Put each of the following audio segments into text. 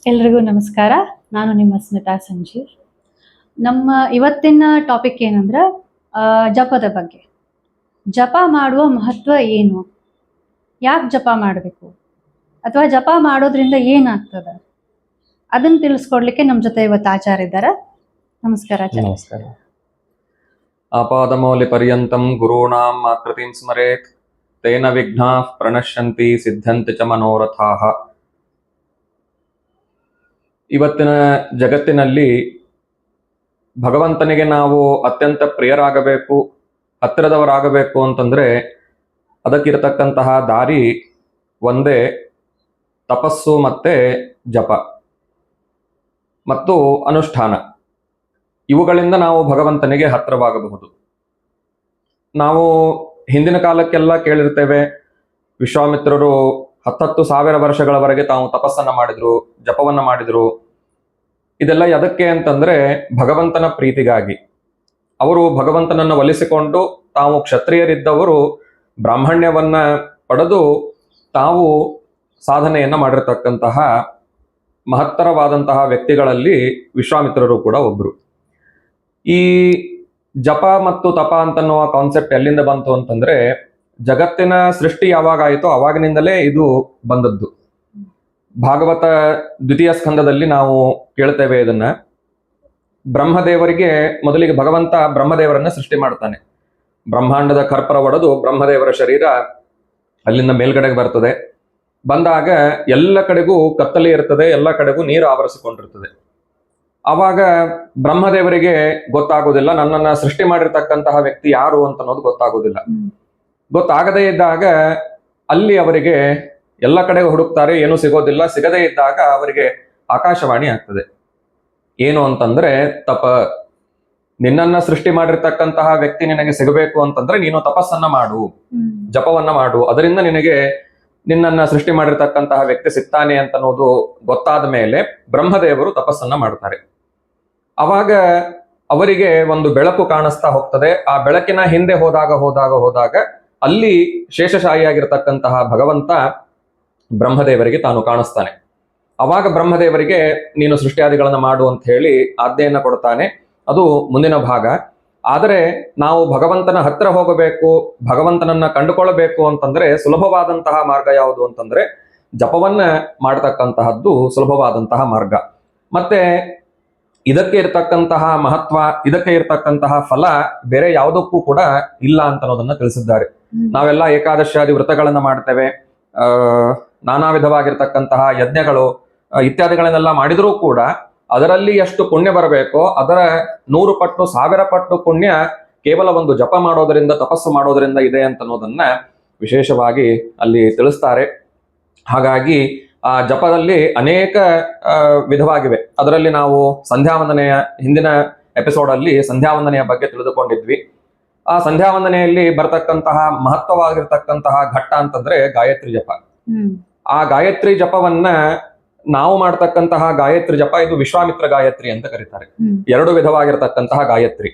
ಎಲ್ರಿಗೂ ನಮಸ್ಕಾರ. ನಾನು ನಿಮ್ಮ ಸ್ಮಿತಾ ಸಂಜೀವ್. ನಮ್ಮ ಇವತ್ತಿನ ಟಾಪಿಕ್ ಏನಂದ್ರೆ ಜಪದ ಬಗ್ಗೆ. ಜಪ ಮಾಡುವ ಮಹತ್ವ ಏನು, ಯಾಕೆ ಜಪ ಮಾಡಬೇಕು, ಅಥವಾ ಜಪ ಮಾಡೋದ್ರಿಂದ ಏನಾಗ್ತದೆ ಅದನ್ನು ತಿಳಿಸ್ಕೊಡ್ಲಿಕ್ಕೆ ನಮ್ಮ ಜೊತೆ ಇವತ್ತು ಆಚಾರ್ಯ ಇದ್ದಾರೆ. ನಮಸ್ಕಾರ ಆಚಾರ್ಯ. ನಮಸ್ಕಾರ. ಆಪಾದಮೌಲಿ ಪರ್ಯಂತಂ ಗುರುಣಾಂ ಆಕೃತಿಂ ಸ್ಮರೇತ್ ತೇನ ವಿಘ್ನಾಃ ಪ್ರಣಶ್ಯಂತಿ ಸಿದ್ಧಂತಿ ಚ ಮನೋರಥಾಃ. ಇವತ್ತಿನ ಜಗತ್ತಿನಲ್ಲಿ ಭಗವಂತನಿಗೆ ನಾವು ಅತ್ಯಂತ ಪ್ರಿಯರಾಗಬೇಕು, ಹತ್ತಿರದವರಾಗಬೇಕು ಅಂತಂದ್ರೆ ಅದಕ್ಕಿರತಕ್ಕಂತಹ ದಾರಿ ಒಂದೇ, ತಪಸ್ಸು ಮತ್ತೆ ಜಪ ಮತ್ತು ಅನುಷ್ಠಾನ. ಇವುಗಳಿಂದ ನಾವು ಭಗವಂತನಿಗೆ ಹತ್ತಿರವಾಗಬಹುದು. ನಾವು ಹಿಂದಿನ ಕಾಲಕ್ಕೆಲ್ಲ ಕೇಳಿರ್ತೇವೆ, ವಿಶ್ವಾಮಿತ್ರರು 10,000 ವರ್ಷಗಳವರೆಗೆ ತಾವು ತಪಸ್ಸನ್ನ ಮಾಡಿದ್ರು, ಜಪವನ್ನ ಮಾಡಿದ್ರು. ಇದೆಲ್ಲ ಎದಕ್ಕೆ ಅಂತಂದ್ರೆ ಭಗವಂತನ ಪ್ರೀತಿಗಾಗಿ. ಅವರು ಭಗವಂತನನ್ನು ಒಲಿಸಿಕೊಂಡು ತಾವು ಕ್ಷತ್ರಿಯರಿದ್ದವರು ಬ್ರಾಹ್ಮಣ್ಯವನ್ನ ಪಡೆದು ತಾವು ಸಾಧನೆಯನ್ನ ಮಾಡಿರ್ತಕ್ಕಂತಹ ಮಹತ್ತರವಾದಂತಹ ವ್ಯಕ್ತಿಗಳಲ್ಲಿ ವಿಶ್ವಾಮಿತ್ರರು ಕೂಡ ಒಬ್ರು. ಈ ಜಪ ಮತ್ತು ತಪ ಅಂತನ್ನುವ ಕಾನ್ಸೆಪ್ಟ್ ಎಲ್ಲಿಂದ ಬಂತು ಅಂತಂದ್ರೆ, ಜಗತ್ತಿನ ಸೃಷ್ಟಿ ಯಾವಾಗ ಆಯಿತೋ ಅವಾಗಿನಿಂದಲೇ ಇದು ಬಂದದ್ದು. ಭಾಗವತ 2ನೇ ಸ್ಕಂದದಲ್ಲಿ ನಾವು ಕೇಳ್ತೇವೆ ಇದನ್ನ. ಬ್ರಹ್ಮದೇವರಿಗೆ ಮೊದಲಿಗೆ ಭಗವಂತ ಬ್ರಹ್ಮದೇವರನ್ನ ಸೃಷ್ಟಿ ಮಾಡ್ತಾನೆ. ಬ್ರಹ್ಮಾಂಡದ ಕರ್ಪರ ಒಡೆದು ಬ್ರಹ್ಮದೇವರ ಶರೀರ ಅಲ್ಲಿಂದ ಮೇಲ್ಗಡೆಗೆ ಬರ್ತದೆ. ಬಂದಾಗ ಎಲ್ಲ ಕಡೆಗೂ ಕತ್ತಲೆ ಇರ್ತದೆ, ಎಲ್ಲ ಕಡೆಗೂ ನೀರು ಆವರಿಸಿಕೊಂಡಿರ್ತದೆ. ಆವಾಗ ಬ್ರಹ್ಮದೇವರಿಗೆ ಗೊತ್ತಾಗೋದಿಲ್ಲ, ನನ್ನನ್ನ ಸೃಷ್ಟಿ ಮಾಡಿರ್ತಕ್ಕಂತಹ ವ್ಯಕ್ತಿ ಯಾರು ಅಂತ ಅನ್ನೋದು ಗೊತ್ತಾಗೋದಿಲ್ಲ. ಗೊತ್ತಾಗದೇ ಇದ್ದಾಗ ಅಲ್ಲಿ ಅವರಿಗೆ ಎಲ್ಲ ಕಡೆ ಹುಡುಕ್ತಾರೆ, ಏನೂ ಸಿಗೋದಿಲ್ಲ. ಸಿಗದೇ ಇದ್ದಾಗ ಅವರಿಗೆ ಆಕಾಶವಾಣಿ ಆಗ್ತದೆ. ಏನು ಅಂತಂದ್ರೆ, ತಪ, ನಿನ್ನನ್ನ ಸೃಷ್ಟಿ ಮಾಡಿರ್ತಕ್ಕಂತಹ ವ್ಯಕ್ತಿ ನಿನಗೆ ಸಿಗಬೇಕು ಅಂತಂದ್ರೆ ನೀನು ತಪಸ್ಸನ್ನ ಮಾಡು, ಜಪವನ್ನ ಮಾಡು, ಅದರಿಂದ ನಿನಗೆ ನಿನ್ನನ್ನ ಸೃಷ್ಟಿ ಮಾಡಿರ್ತಕ್ಕಂತಹ ವ್ಯಕ್ತಿ ಸಿಗ್ತಾನೆ ಅಂತ ಅನ್ನೋದು ಗೊತ್ತಾದ ಮೇಲೆ ಬ್ರಹ್ಮದೇವರು ತಪಸ್ಸನ್ನ ಮಾಡ್ತಾರೆ. ಅವಾಗ ಅವರಿಗೆ ಒಂದು ಬೆಳಕು ಕಾಣಿಸ್ತಾ ಹೋಗ್ತದೆ. ಆ ಬೆಳಕಿನ ಹಿಂದೆ ಹೋದಾಗ ಅಲ್ಲಿ ಶೇಷಶಾಹಿಯಾಗಿರ್ತಕ್ಕಂತಹ ಭಗವಂತ ಬ್ರಹ್ಮದೇವರಿಗೆ ತಾನು ಕಾಣಿಸ್ತಾನೆ. ಅವಾಗ ಬ್ರಹ್ಮದೇವರಿಗೆ ನೀನು ಸೃಷ್ಟಿಯಾದಿಗಳನ್ನ ಮಾಡು ಅಂತ ಹೇಳಿ ಆಜ್ಞೆಯನ್ನ ಕೊಡ್ತಾನೆ. ಅದು ಮುಂದಿನ ಭಾಗ. ಆದರೆ ನಾವು ಭಗವಂತನ ಹತ್ರ ಹೋಗಬೇಕು, ಭಗವಂತನನ್ನ ಕಂಡುಕೊಳ್ಳಬೇಕು ಅಂತಂದ್ರೆ ಸುಲಭವಾದಂತಹ ಮಾರ್ಗ ಯಾವುದು ಅಂತಂದ್ರೆ ಜಪವನ್ನ ಮಾಡತಕ್ಕಂತಹದ್ದು ಸುಲಭವಾದಂತಹ ಮಾರ್ಗ. ಮತ್ತೆ ಇದಕ್ಕೆ ಇರತಕ್ಕಂತಹ ಮಹತ್ವ, ಇದಕ್ಕೆ ಇರತಕ್ಕಂತಹ ಫಲ ಬೇರೆ ಯಾವುದಕ್ಕೂ ಕೂಡ ಇಲ್ಲ ಅಂತ ಅನ್ನೋದನ್ನ ತಿಳಿಸಿದ್ದಾರೆ. ನಾವೆಲ್ಲ ಏಕಾದಶಾದಿ ವ್ರತಗಳನ್ನ ಮಾಡ್ತೇವೆ, ನಾನಾ ವಿಧವಾಗಿರ್ತಕ್ಕಂತಹ ಯಜ್ಞಗಳು ಇತ್ಯಾದಿಗಳನ್ನೆಲ್ಲ ಮಾಡಿದ್ರೂ ಕೂಡ ಅದರಲ್ಲಿ ಎಷ್ಟು ಪುಣ್ಯ ಬರಬೇಕೋ ಅದರ 100 ಪಟ್ಟು 1000 ಪಟ್ಟು ಪುಣ್ಯ ಕೇವಲ ಒಂದು ಜಪ ಮಾಡೋದರಿಂದ, ತಪಸ್ಸು ಮಾಡೋದರಿಂದ ಇದೆ ಅಂತ ಅನ್ನೋದನ್ನ ವಿಶೇಷವಾಗಿ ಅಲ್ಲಿ ತಿಳಿಸ್ತಾರೆ. ಹಾಗಾಗಿ ಆ ಜಪದಲ್ಲಿ ಅನೇಕ ವಿಧವಾಗಿವೆ. ಅದರಲ್ಲಿ ನಾವು ಸಂಧ್ಯಾವಂದನೆಯ ಹಿಂದಿನ ಎಪಿಸೋಡ್ ಅಲ್ಲಿ ಸಂಧ್ಯಾವಂದನೆಯ ಬಗ್ಗೆ ತಿಳಿದುಕೊಂಡಿದ್ವಿ. ಆ ಸಂಧ್ಯಾವಂದನೆಯಲ್ಲಿ ಬರ್ತಕ್ಕಂತಹ ಮಹತ್ವವಾಗಿರ್ತಕ್ಕಂತಹ ಘಟ್ಟ ಅಂತಂದ್ರೆ ಗಾಯತ್ರಿ ಜಪ. ಆ ಗಾಯತ್ರಿ ಜಪವನ್ನ ನಾವು ಮಾಡ್ತಕ್ಕಂತಹ ಗಾಯತ್ರಿ ಜಪ ಇದು ವಿಶ್ವಾಮಿತ್ರ ಗಾಯತ್ರಿ ಅಂತ ಕರೀತಾರೆ. 2 ವಿಧವಾಗಿರ್ತಕ್ಕಂತಹ ಗಾಯತ್ರಿ,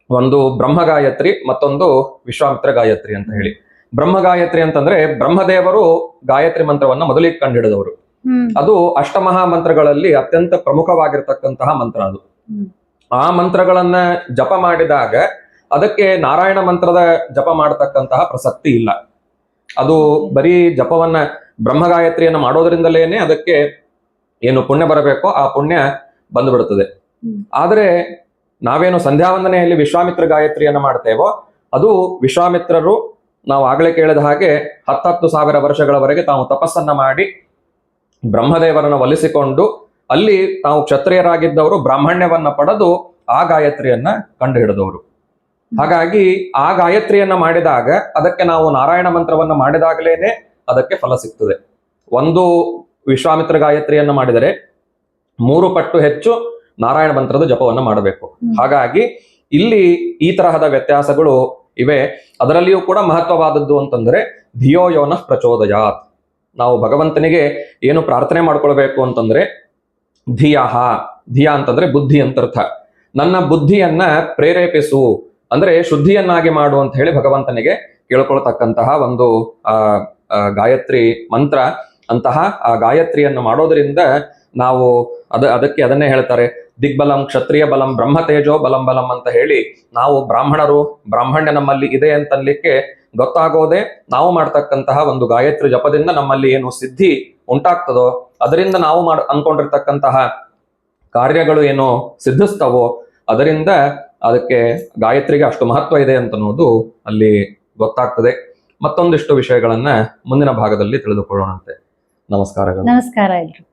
ಒಂದು ಬ್ರಹ್ಮ ಗಾಯತ್ರಿ, ಮತ್ತೊಂದು ವಿಶ್ವಾಮಿತ್ರ ಗಾಯತ್ರಿ ಅಂತ ಹೇಳಿ. ಬ್ರಹ್ಮ ಗಾಯತ್ರಿ ಅಂತಂದ್ರೆ ಬ್ರಹ್ಮದೇವರು ಗಾಯತ್ರಿ ಮಂತ್ರವನ್ನ ಮೊದಲಿಗೆ ಕಂಡುಹಿಡಿದವರು. ಅದು ಅಷ್ಟಮಹಾ ಮಂತ್ರಗಳಲ್ಲಿ ಅತ್ಯಂತ ಪ್ರಮುಖವಾಗಿರ್ತಕ್ಕಂತಹ ಮಂತ್ರ ಅದು. ಆ ಮಂತ್ರಗಳನ್ನ ಜಪ ಮಾಡಿದಾಗ ಅದಕ್ಕೆ ನಾರಾಯಣ ಮಂತ್ರದ ಜಪ ಮಾಡತಕ್ಕಂತಹ ಪ್ರಸಕ್ತಿ ಇಲ್ಲ. ಅದು ಬರೀ ಜಪವನ್ನ ಬ್ರಹ್ಮ ಗಾಯತ್ರಿಯನ್ನ ಮಾಡೋದ್ರಿಂದಲೇನೆ ಅದಕ್ಕೆ ಏನು ಪುಣ್ಯ ಬರಬೇಕೋ ಆ ಪುಣ್ಯ ಬಂದುಬಿಡುತ್ತದೆ. ಆದರೆ ನಾವೇನು ಸಂಧ್ಯಾವಂದನೆಯಲ್ಲಿ ವಿಶ್ವಾಮಿತ್ರ ಗಾಯತ್ರಿಯನ್ನ ಮಾಡ್ತೇವೋ ಅದು ವಿಶ್ವಾಮಿತ್ರರು, ನಾವು ಆಗಲೇ ಕೇಳಿದ ಹಾಗೆ 10,000 ವರ್ಷಗಳವರೆಗೆ ತಾವು ತಪಸ್ಸನ್ನ ಮಾಡಿ ಬ್ರಹ್ಮದೇವರನ್ನು ಒಲಿಸಿಕೊಂಡು ಅಲ್ಲಿ ತಾವು ಕ್ಷತ್ರಿಯರಾಗಿದ್ದವರು ಬ್ರಾಹ್ಮಣ್ಯವನ್ನ ಪಡೆದು ಆ ಗಾಯತ್ರಿಯನ್ನ ಕಂಡುಹಿಡಿದವರು. ಹಾಗಾಗಿ ಆ ಗಾಯತ್ರಿಯನ್ನ ಮಾಡಿದಾಗ ಅದಕ್ಕೆ ನಾವು ನಾರಾಯಣ ಮಂತ್ರವನ್ನ ಮಾಡಿದಾಗಲೇನೆ ಅದಕ್ಕೆ ಫಲ ಸಿಗ್ತದೆ. ಒಂದು ವಿಶ್ವಾಮಿತ್ರ ಗಾಯತ್ರಿಯನ್ನ ಮಾಡಿದರೆ 3 ಪಟ್ಟು ಹೆಚ್ಚು ನಾರಾಯಣ ಮಂತ್ರದ ಜಪವನ್ನ ಮಾಡಬೇಕು. ಹಾಗಾಗಿ ಇಲ್ಲಿ ಈ ತರಹದ ವ್ಯತ್ಯಾಸಗಳು ಇವೆ. ಅದರಲ್ಲಿಯೂ ಕೂಡ ಮಹತ್ವವಾದದ್ದು ಅಂತಂದ್ರೆ ಧಿಯೋ ಯೋನಃ ಪ್ರಚೋದಯಾತ್. ನಾವು ಭಗವಂತನಿಗೆ ಏನು ಪ್ರಾರ್ಥನೆ ಮಾಡ್ಕೊಳ್ಬೇಕು ಅಂತಂದ್ರೆ ಧಿಯಃ, ಧಿಯ ಅಂತಂದ್ರೆ ಬುದ್ಧಿ ಅಂತರ್ಥ. ನನ್ನ ಬುದ್ಧಿಯನ್ನ ಪ್ರೇರೇಪಿಸು ಅಂದ್ರೆ ಶುದ್ಧಿಯನ್ನಾಗಿ ಮಾಡು ಅಂತ ಹೇಳಿ ಭಗವಂತನಿಗೆ ಕೇಳ್ಕೊಳ್ತಕ್ಕಂತಹ ಒಂದು ಗಾಯತ್ರಿ ಮಂತ್ರ. ಅಂತಹ ಆ ಗಾಯತ್ರಿಯನ್ನು ಮಾಡೋದರಿಂದ ನಾವು ಅದಕ್ಕೆ ಅದನ್ನೇ ಹೇಳ್ತಾರೆ, ದಿಗ್ಬಲಂ ಕ್ಷತ್ರಿಯ ಬಲಂ ಬ್ರಹ್ಮ ತೇಜೋ ಬಲಂ ಬಲಂ ಅಂತ ಹೇಳಿ, ನಾವು ಬ್ರಾಹ್ಮಣರು, ಬ್ರಾಹ್ಮಣ್ಯ ನಮ್ಮಲ್ಲಿ ಇದೆ ಅಂತನ್ಲಿಕ್ಕೆ ಗೊತ್ತಾಗೋದೇ ನಾವು ಮಾಡ್ತಕ್ಕಂತಹ ಒಂದು ಗಾಯತ್ರಿ ಜಪದಿಂದ ನಮ್ಮಲ್ಲಿ ಏನು ಸಿದ್ಧಿ ಉಂಟಾಗ್ತದೋ, ಅದರಿಂದ ನಾವು ಅನ್ಕೊಂಡಿರ್ತಕ್ಕಂತಹ ಕಾರ್ಯಗಳು ಏನು ಸಿದ್ಧಿಸ್ತವೋ, ಅದರಿಂದ ಅದಕ್ಕೆ ಗಾಯತ್ರಿಗೆ ಅಷ್ಟು ಮಹತ್ವ ಇದೆ ಅಂತನ್ನೋದು ಅಲ್ಲಿ ಗೊತ್ತಾಗ್ತದೆ. ಮತ್ತೊಂದಿಷ್ಟು ವಿಷಯಗಳನ್ನ ಮುಂದಿನ ಭಾಗದಲ್ಲಿ ತಿಳಿದುಕೊಳ್ಳೋಣಂತೆ. ನಮಸ್ಕಾರಗಳು. ನಮಸ್ಕಾರ ಎಲ್ರು.